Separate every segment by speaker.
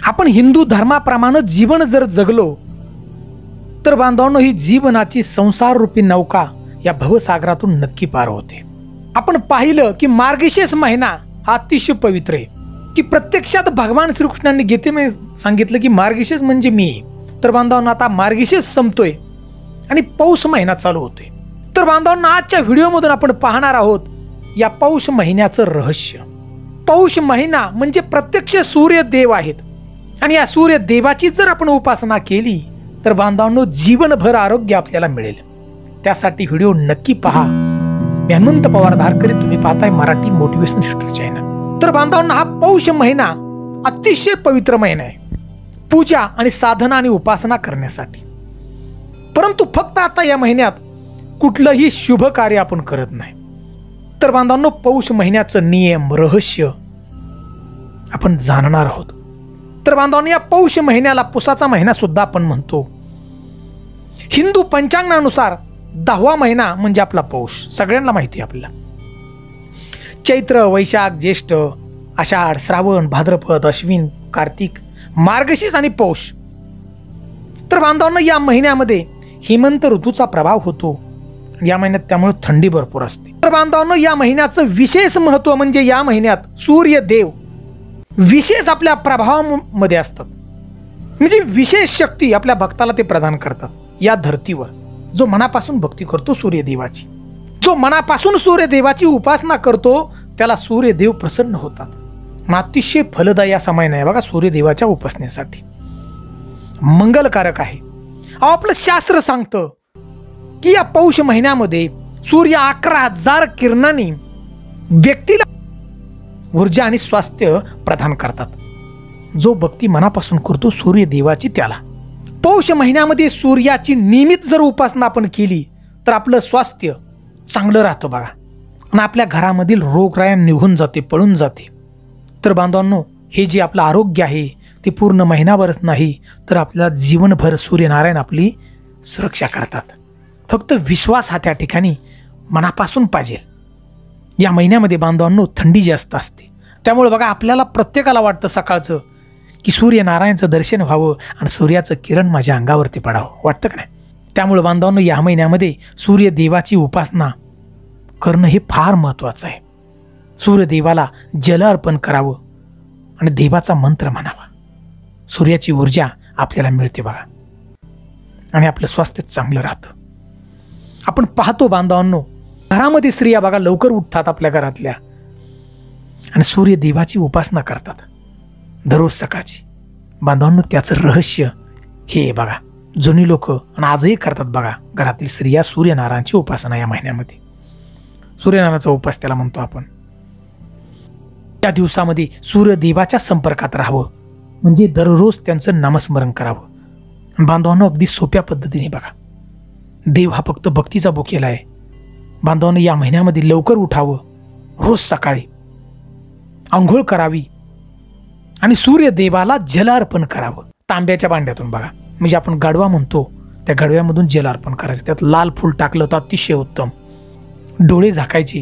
Speaker 1: आपण हिंदू धर्माप्रमाणे जीवन जर जगलो तर बांधवांनो ही जीवनाची संसार रूपी नौका या भवसागरातून नक्की पार होते। आपण पाहिलं की मार्गशीर्ष महिना हा अतिशय पवित्र आहे, की प्रत्यक्षात भगवान श्रीकृष्णांनी गीतेमध्ये सांगितलं की मार्गशीर्ष म्हणजे मी। तर बांधवांनो आता मार्गशीर्ष संपतोय आणि पौष महिना चालू होतोय। तर बांधवांनो आजच्या व्हिडिओमधून आपण पाहणार आहोत या पौष महिन्याचं रहस्य। पौष महिना म्हणजे प्रत्यक्ष सूर्यदेव आहेत आणि या सूर्यदेवाची जर आपण उपासना केली तर बांधवांनो जीवनभर आरोग्य आपल्याला मिळेल। त्यासाठी व्हिडिओ नक्की पहा। मी हनुमंत पवार धारकरी, तुम्ही पाहताय मराठी मोटिवेशन स्टोरी चॅनल। तर बांधवांनो हा पौष महिना अतिशय पवित्र महिना आहे पूजा आणि साधना आणि उपासना करण्यासाठी। परंतु फक्त आता या महिन्यात कुठलंही शुभ कार्य आपण करत नाही। तर बांधवांनो पौष महिन्याचं नियम रहस्य आपण जाणणार आहोत। तर बांधवांनो या पौष महिन्याला पुसाचा महिना सुद्धा आपण म्हणतो। हिंदू पंचांगानुसार 10वा महिना म्हणजे आपला पौष, सगळ्यांना माहिती आहे आपल्याला। चैत्र, वैशाख, ज्येष्ठ, आषाढ, श्रावण, भाद्रपद, अश्विन, कार्तिक, मार्गशीर्ष आणि पौष। तर बांधवांनो या महिन्यामध्ये हेमंत ऋतूचा प्रभाव होतो। या महिन्यात त्यामुळे थंडी भरपूर असते। तर बांधवांनो या महिन्याचं विशेष महत्त्व म्हणजे या महिन्यात सूर्यदेव विशेष आपल्या प्रभावामध्ये असतात, म्हणजे विशेष शक्ती आपल्या भक्ताला ते प्रदान करतात। या धर्तीवर जो मनापासून भक्ती करतो सूर्यदेवाची, जो मनापासून सूर्यदेवाची उपासना करतो त्याला सूर्यदेव प्रसन्न होतात। अतिशय फलदायी असा महिना आहे बघा सूर्यदेवाच्या उपासनेसाठी, मंगलकारक आहे। आपलं शास्त्र सांगतं की या पौष महिन्यामध्ये सूर्य 11,000 किरणांनी व्यक्तीला ऊर्जा आणि स्वास्थ्य प्रदान करतात। जो भक्ती मनापासून करतो सूर्यदेवाची त्याला पौष महिन्यामध्ये सूर्याची नियमित जर उपासना आपण केली तर आपलं स्वास्थ्य चांगलं राहतं बघा, आणि आपल्या घरामधील रोगराई निघून जाते, पळून जाते। तर बांधवांनो हे जे आपलं आरोग्य आहे ते पूर्ण महिनाभरच नाही तर आपल्या जीवनभर सूर्यनारायण आपली सुरक्षा करतात। फक्त विश्वास हा त्या ठिकाणी मनापासून पाहिजे। या महिन्यामध्ये बांधवांनो थंडी जास्त असते, त्यामुळे बघा आपल्याला प्रत्येकाला वाटतं सकाळचं की सूर्यनारायणचं दर्शन व्हावं आणि सूर्याचं किरण माझ्या अंगावरती पडावं, वाटतं का नाही? त्यामुळे बांधवांनो या महिन्यामध्ये सूर्यदेवाची उपासना करणं हे फार महत्त्वाचं आहे। सूर्यदेवाला जल अर्पण करावं आणि देवाचा मंत्र म्हणावा। सूर्याची ऊर्जा आपल्याला मिळते बघा आणि आपलं स्वास्थ्य चांगलं राहतं। आपण पाहतो बांधवांनो घरामध्ये स्त्रिया बघा लवकर उठतात आपल्या घरातल्या आणि सूर्यदेवाची उपासना करतात दररोज सकाळची। बांधवांनो त्याचं रहस्य हे बघा जुनी लोक आणि आजही करतात बघा। घरातील स्त्रिया सूर्यनारायणाची उपासना या महिन्यामध्ये, सूर्यनारायणाचा उपास त्याला म्हणतो आपण। त्या दिवसामध्ये सूर्यदेवाच्या संपर्कात राहावं म्हणजे दररोज त्यांचं नामस्मरण करावं। बांधवांनो अगदी सोप्या पद्धतीने बघा, देव हा फक्त भक्तीचा भुकेला आहे। बांधवांनो या महिन्यामध्ये लवकर उठावं, रोज सकाळी आंघोळ करावी आणि सूर्यदेवाला जल अर्पण करावं तांब्याच्या भांड्यातून बघा, म्हणजे आपण गाढवा म्हणतो त्या गाढव्यामधून जल अर्पण करायचं। त्यात लाल फूल टाकलं तर अतिशय उत्तम। डोळे झाकायचे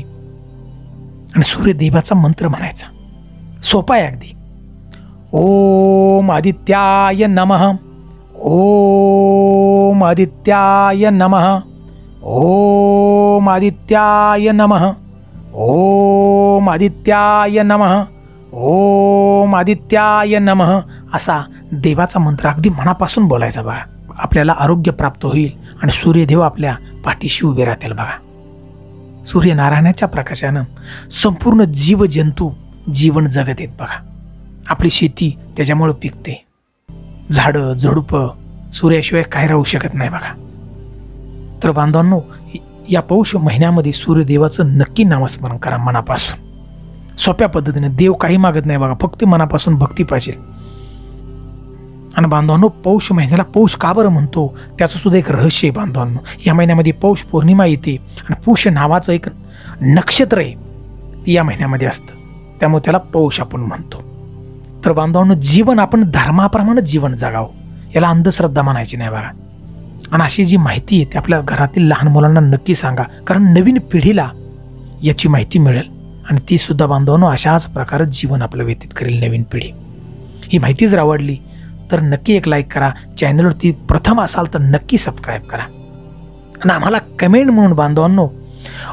Speaker 1: आणि सूर्यदेवाचा मंत्र म्हणायचा, सोपा आहे अगदी। ओम आदित्याय नमः, ओम आदित्याय नमः, ओम आदित्याय नमः, ओम आदित्याय नमः, ओम आदित्याय नमः असा देवाचा मंत्र अगदी मनापासून बोलायचा बघा। आपल्याला आरोग्य प्राप्त होईल आणि सूर्यदेव आपल्या पाठीशी उभे राहतील बघा। सूर्यनारायणाच्या प्रकाशानं संपूर्ण जीवजंतू जीवन जगत आहेत बघा। आपली शेती त्याच्यामुळे पिकते, झाडं झुडपं सूर्याशिवाय काय राहू शकत नाही बघा। तर बांधवांनो या पौष महिन्यामध्ये सूर्यदेवाचं नक्की नामस्मरण करा मनापासून, सोप्या पद्धतीने। देव काही मागत नाही बघा, फक्त मनापासून भक्ती पाहिजे। आणि बांधवांनो पौष महिन्याला पौष का बरं म्हणतो त्याचं सुद्धा एक रहस्य आहे बांधवांनो। या महिन्यामध्ये पौष पौर्णिमा येते आणि पुष नावाचं एक नक्षत्र आहे या महिन्यामध्ये असतं, त्यामुळे त्याला पौष आपण म्हणतो। तर बांधवांनो जीवन आपण धर्माप्रमाणे जीवन जगावं, याला अंधश्रद्धा म्हणायची नाही बघा। आणि अशी जी माहिती आहे ती आपल्या घरातील लहान मुलांना नक्की सांगा, कारण नवीन पिढीला याची माहिती मिळेल आणि ती सुद्धा बांधवांनो अशाच प्रकारे जीवन आपलं व्यतीत करेल नवीन पिढी। ही माहिती जर आवडली तर नक्की एक लाईक करा. चॅनलवरती प्रथम असाल तर नक्की सबस्क्राईब करा आणि आम्हाला कमेंट म्हणून बांधवांनो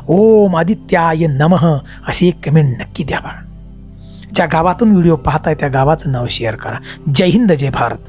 Speaker 1: ओम आदित्याय नमः अशी एक कमेंट नक्की द्या बा. ज्या गावातून व्हिडिओ पाहताय त्या गावाचं नाव शेअर करा. जय हिंद, जय भारत.